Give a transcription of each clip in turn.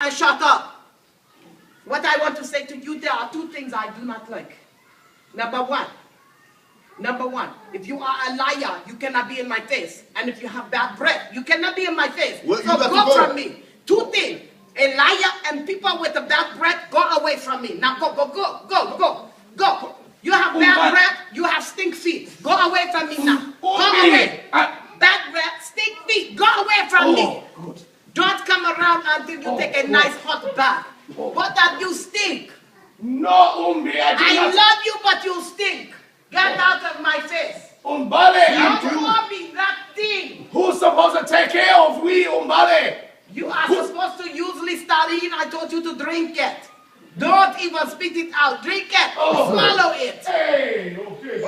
And shut up. What I want to say to you, there are two things I do not like. Number one, if you are a liar, you cannot be in my face. And if you have bad breath, you cannot be in my face. Well, so go from me. Two things. A liar and people with a bad breath, go away from me. Now go. You have bad breath, you have stink feet. Go away from me now. Go away. Bad breath, stink feet. Go away from me. Good. Don't come around until you take a nice hot bath. But that you stink. No, I love you, but you stink. Get out of my face. Umbale, Don't call me that thing. who's supposed to take care of we, Umbale? You are supposed to usually study. I told you to drink it. Don't even spit it out. Drink it. Swallow it. Hey, okay.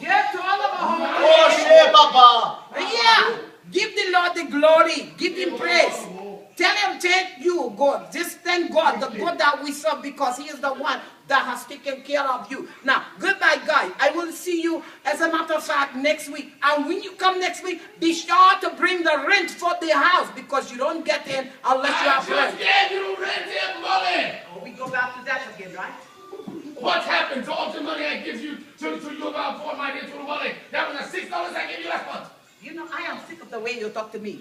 Get to all of home. Oh, Papa. Yeah. Give the Lord the glory. Give him praise. Tell him, thank you, God. Just thank God, the God that we serve, because he is the one that has taken care of you. Now, goodbye, guys. I will see you, as a matter of fact, next week. And when you come next week, be sure to bring the rent for the house, because you don't get in unless you have rent. Gave you rent here, money. Oh, we go back to that again, right? What happened to all the money I give you to you about for my day to the money? That was the $6 I gave you last month. You know, I am sick of the way you talk to me.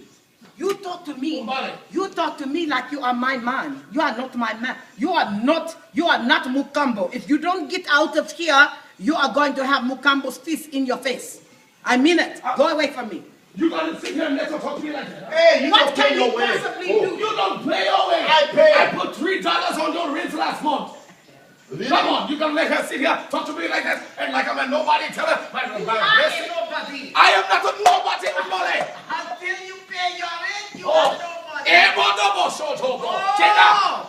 You talk to me. Umbale. You talk to me like you are my man. You are not my man. You are not Mukambo. If you don't get out of here, you are going to have Mukambo's fist in your face. I mean it. Go away from me. You gonna sit here and let her talk to me like that? Huh? Hey, you What don't can pay you your way. possibly do? You don't play your way. I pay. I put $3 on your rent last month. Really? Come on, you gonna let her sit here, talk to me like that, and like I'm a nobody, tell her, You are a nobody. I am not a nobody, Umbale. Until you pay your rent, you Oh.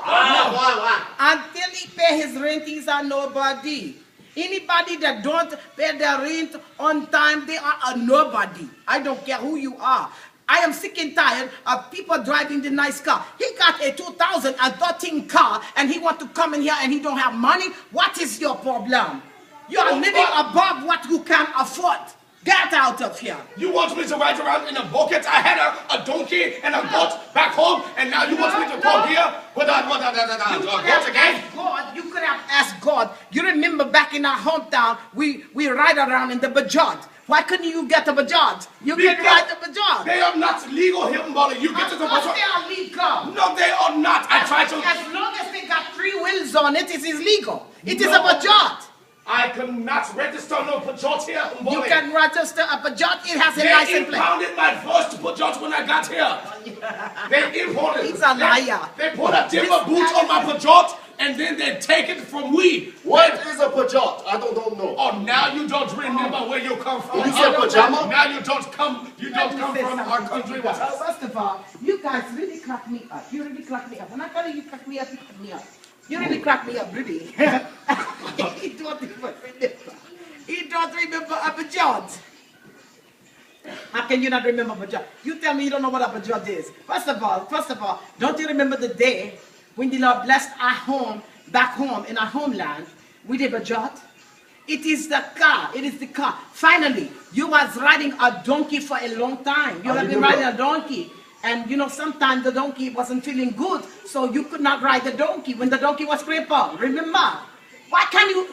are nobody. Why? Until he pay his rent, he's a nobody. Anybody that don't pay their rent on time, they are a nobody. I don't care who you are. I am sick and tired of people driving the nice car. He got a 2013 car and he want to come in here and he don't have money. What is your problem? You are living above what you can afford. Get out of here. You want me to ride around in a bucket? I had a donkey and a goat back home, and now you want me to come here with a goat again? You could have asked God. You remember back in our hometown, we ride around in the Bajaj. Why couldn't you get a Bajaj? You can ride the Bajaj. They are not legal here, Mbali. You get to the Of course Bajaj. they are legal. No, they are not. I tried to. As long as they got 3 wheels on it, it is legal. It is a Bajaj. I cannot register no Pajot here, Mbali. You can register a Bajaj. It has a They license plate. impounded my first Pajot when I got here. They imported. He's a liar. They put a timber boot on my Pajot, and then they take it from we. What is a pajot? I don't know. Oh, now you don't remember where you come from. You said pajama? Now you don't come from our country with us. First of all, you guys really crack me up. You really crack me up. When I tell you crack me up, you crack me up. You really crack me up, really. He don't even remember. He don't remember a Bajaj. How can you not remember Bajaj? You tell me you don't know what a Bajaj is. First of all, don't you remember the day when the Lord blessed our home, back home, in our homeland, with a Bajaj? It is the car. It is the car. Finally, you was riding a donkey for a long time. You have been riding a donkey. And you know, sometimes the donkey wasn't feeling good, so you could not ride the donkey when the donkey was crippled. Remember? Why can't you,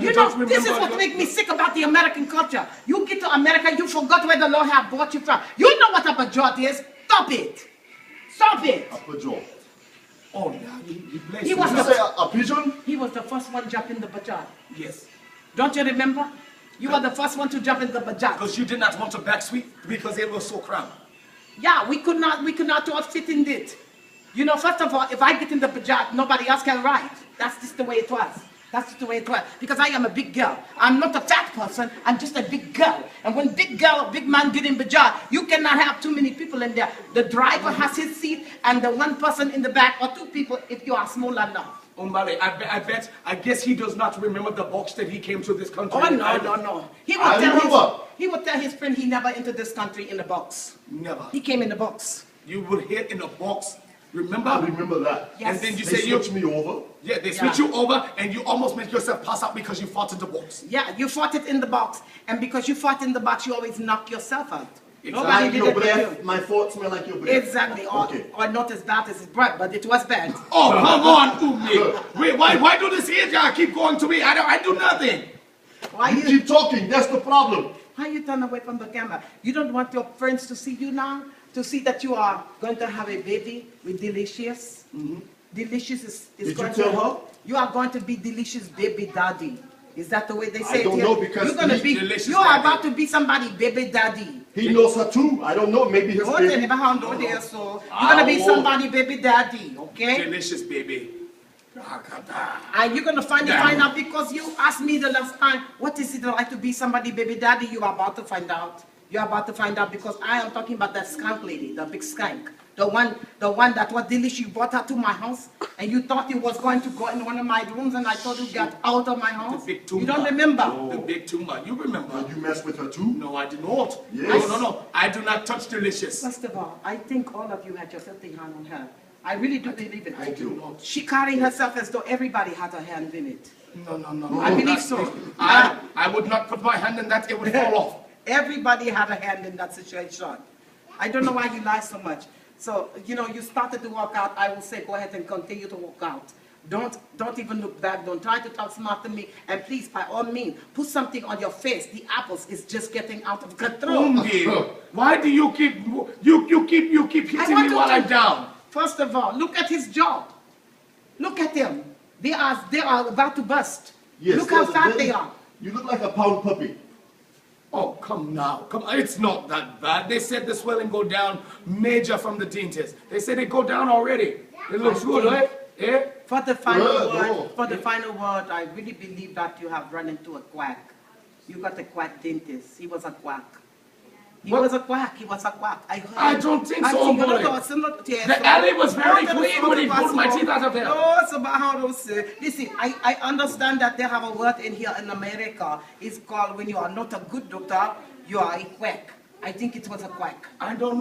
you know, this is what makes me sick about the American culture. You get to America, you forgot where the Lord have brought you from. You know what a Bajaj is. Stop it. Stop it. A pajot. Oh, now you bless He you. was You say a pigeon? He was the first one jump in the Bajaj. Yes. Don't you remember? You were the first one to jump in the Bajaj. Because you did not want to back sweep because it was so crowded. Yeah, we could not all fit in it. You know, first of all, if I get in the Bajaj, nobody else can ride. That's just the way it was. That's just the way it was. Because I am a big girl. I'm not a fat person. I'm just a big girl. And when big man get in Bajaj, you cannot have too many people in there. The driver has his seat and the one person in the back, or 2 people if you are small enough. Umbale, I guess he does not remember the box that he came to this country. Oh, no. He would tell his friend he never entered this country in a box. Never. He came in a box. You would hit in a box. Remember? I remember that. Yes. And then you They say you switched me over. Yeah, they switch you over and you almost make yourself pass out because you fought in the box. Yeah, you fought it in the box. And because you fought in the box, you always knock yourself out. Nobody Like did your it but breath. you. My thoughts smell like your breath. Exactly. Okay. Or not as bad as his breath, but it was bad. Oh, come on, Umi. Wait, why do this here guy keep going to me? I do nothing. Why You you keep talking. That's the problem. why you turn away from the camera? You don't want your friends to see you now? To see that you are going to have a baby with Delicious? Delicious is Did you going tell to, her? you are going to be Delicious baby daddy. Is that the way they I say don't it? know here? because you're gonna he- be Delicious you are daddy. about to be somebody baby daddy. He knows her too. I don't know. Maybe his You're baby. gonna be somebody baby daddy, okay? Delicious, baby. And you're gonna find out because you asked me the last time, what is it like to be somebody baby daddy? You are about to find out. You're about to find out because I am talking about that skunk lady, the big skunk. The one that was delicious. You brought her to my house and you thought it was going to go in one of my rooms and I told you get out of my house. The big You tumor. don't remember? The big tumor. You remember? You mess with her too? No, I did not. Yes. No. I do not touch Delicious. First of all, I think all of you had your filthy hand on her. I really do believe it. Thank you. She carrying herself as though everybody had a hand in it. No. I believe so. I would not put my hand in that. It would fall off. Everybody had a hand in that situation. I don't know why you lie so much. So, you started to walk out. I will say go ahead and continue to walk out. Don't even look back. Don't try to talk smart to me. And please, by all means, put something on your face. The apples is just getting out of control. Umbi, why do you keep you keep hitting me while I'm down? First of all, look at his jaw. Look at them. They are about to bust. Yes, look how yes, fat yes. they are. You look like a pound puppy. Oh, come now. Come on. It's not that bad. They said the swelling go down major from the dentist. They said it go down already. It looks good, right? Yeah? For the final no. word, I really believe that you have run into a quack. You got a quack dentist. He was a quack. He was a quack. I heard. I don't think so, boy. The alley was very clean when he pulled my teeth out of there. No, it's about how to say. Listen, I understand that they have a word in here in America. It's called when you are not a good doctor, you are a quack. I think it was a quack. I don't know.